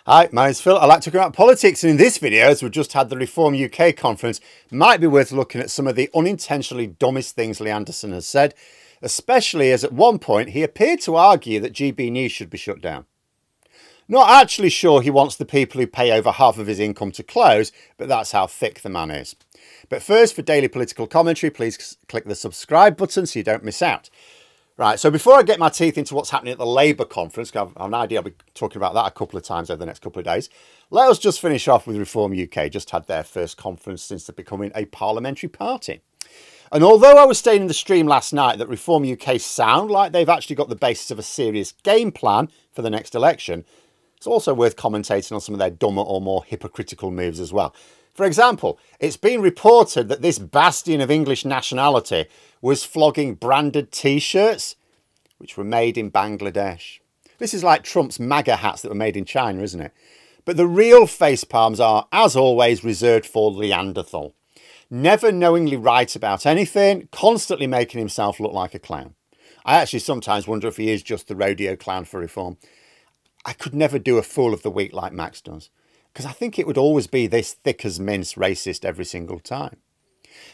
Hi, my name's Phil. I like to talk about politics, and in this video, as we've just had the Reform UK conference, might be worth looking at some of the unintentionally dumbest things Lee Anderson has said, especially as at one point he appeared to argue that GB News should be shut down. Not actually sure he wants the people who pay over half of his income to close, but that's how thick the man is. But first, for daily political commentary, please click the subscribe button so you don't miss out. Right, so before I get my teeth into what's happening at the Labour conference, because I've an idea I'll be talking about that a couple of times over the next couple of days, let us just finish off with Reform UK, just had their first conference since they're becoming a parliamentary party. And although I was saying in the stream last night that Reform UK sound like they've actually got the basis of a serious game plan for the next election, it's also worth commentating on some of their dumber or more hypocritical moves as well. For example, it's been reported that this bastion of English nationality was flogging branded T-shirts, which were made in Bangladesh. This is like Trump's MAGA hats that were made in China, isn't it? But the real face palms are, as always, reserved for Neanderthal. Never knowingly right about anything, constantly making himself look like a clown. I actually sometimes wonder if he is just the rodeo clown for reform. I could never do a fool of the week like Max does, because I think it would always be this thick as mince racist every single time.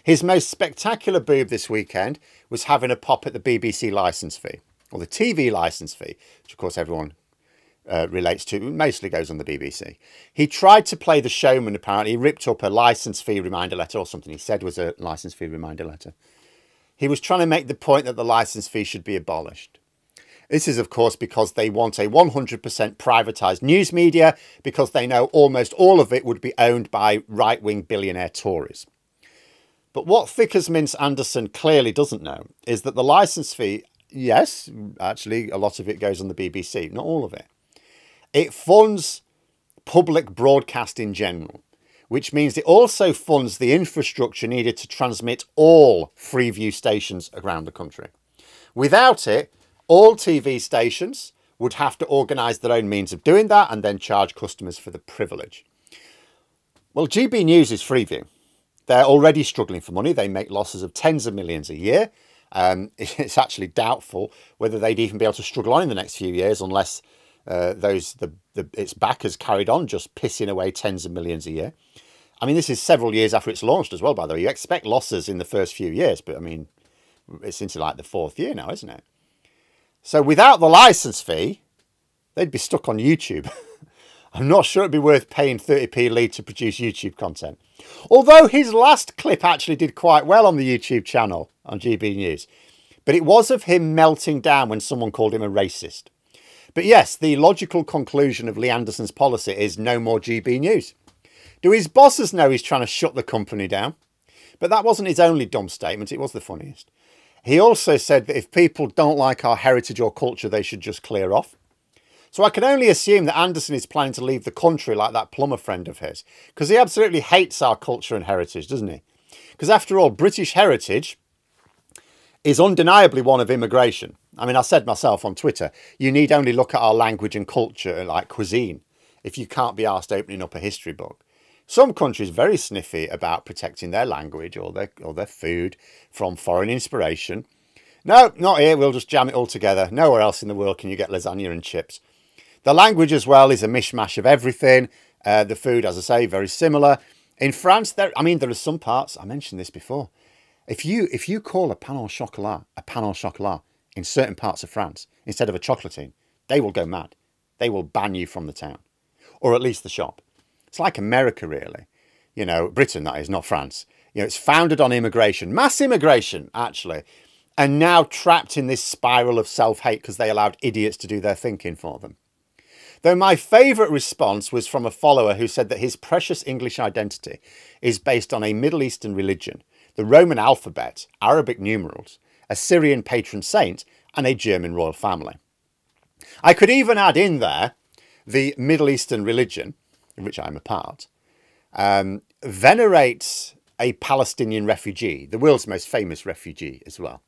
His most spectacular boob this weekend was having a pop at the BBC licence fee, or the TV licence fee, which of course everyone relates to, mostly goes on the BBC. He tried to play the showman, apparently. He ripped up a licence fee reminder letter, or something he said was a licence fee reminder letter. He was trying to make the point that the licence fee should be abolished. This is, of course, because they want a 100% privatised news media, because they know almost all of it would be owned by right-wing billionaire Tories. But what thick as mince Anderson clearly doesn't know is that the licence fee, yes, actually a lot of it goes on the BBC, not all of it. It funds public broadcast in general, which means it also funds the infrastructure needed to transmit all Freeview stations around the country. Without it, all TV stations would have to organise their own means of doing that and then charge customers for the privilege. Well, GB News is Freeview. They're already struggling for money. They make losses of tens of millions a year. It's actually doubtful whether they'd even be able to struggle on in the next few years unless its backers carried on just pissing away tens of millions a year. I mean, this is several years after it's launched as well, by the way. You expect losses in the first few years, but I mean, it's into like the fourth year now, isn't it? So without the licence fee, they'd be stuck on YouTube. I'm not sure it'd be worth paying 30p lead to produce YouTube content. Although his last clip actually did quite well on the YouTube channel on GB News. But it was of him melting down when someone called him a racist. But yes, the logical conclusion of Lee Anderson's policy is no more GB News. Do his bosses know he's trying to shut the company down? But that wasn't his only dumb statement, it was the funniest. He also said that if people don't like our heritage or culture, they should just clear off. So I can only assume that Anderson is planning to leave the country like that plumber friend of his, because he absolutely hates our culture and heritage, doesn't he? Because after all, British heritage is undeniably one of immigration. I mean, I said myself on Twitter, you need only look at our language and culture, like cuisine, if you can't be arsed opening up a history book. Some countries very sniffy about protecting their language or their food from foreign inspiration. No, not here. We'll just jam it all together. Nowhere else in the world can you get lasagna and chips. The language as well is a mishmash of everything. The food, as I say, very similar. In France, there are some parts, I mentioned this before. If you call a pain au chocolat in certain parts of France instead of a chocolatine, they will go mad. They will ban you from the town, or at least the shop. It's like America, really. You know, Britain, that is, not France. You know, it's founded on immigration, mass immigration, actually, and now trapped in this spiral of self-hate because they allowed idiots to do their thinking for them. Though my favourite response was from a follower who said that his precious English identity is based on a Middle Eastern religion, the Roman alphabet, Arabic numerals, a Syrian patron saint, and a German royal family. I could even add in there the Middle Eastern religion, in which I'm a part, venerates a Palestinian refugee, the world's most famous refugee as well.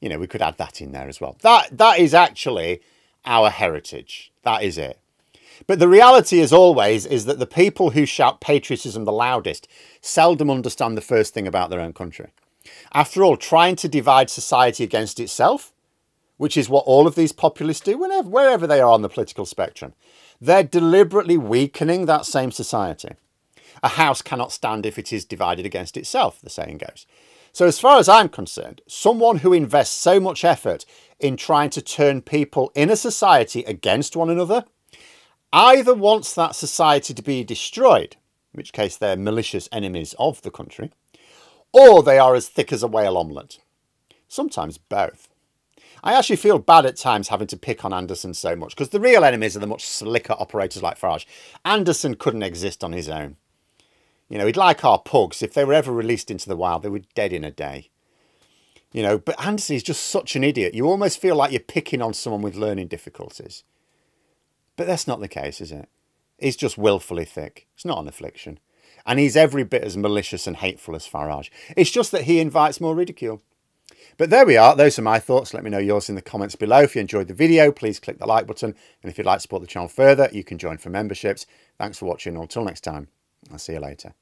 You know, we could add that in there as well. That is actually our heritage. That is it. But the reality, as always, is that the people who shout patriotism the loudest seldom understand the first thing about their own country. After all, trying to divide society against itself, which is what all of these populists do wherever they are on the political spectrum, They're deliberately weakening that same society. A house cannot stand if it is divided against itself, the saying goes. So as far as I'm concerned, someone who invests so much effort in trying to turn people in a society against one another either wants that society to be destroyed, in which case they're malicious enemies of the country, or they are as thick as a whale omelette. Sometimes both. I actually feel bad at times having to pick on Anderson so much, because the real enemies are the much slicker operators like Farage. Anderson couldn't exist on his own. You know, he'd like our pugs. If they were ever released into the wild, they were dead in a day. You know, but Anderson is just such an idiot. You almost feel like you're picking on someone with learning difficulties. But that's not the case, is it? He's just willfully thick. It's not an affliction. And he's every bit as malicious and hateful as Farage. It's just that he invites more ridicule. But there we are. Those are my thoughts. Let me know yours in the comments below. If you enjoyed the video, please click the like button. And if you'd like to support the channel further, you can join for memberships. Thanks for watching. Until next time, I'll see you later.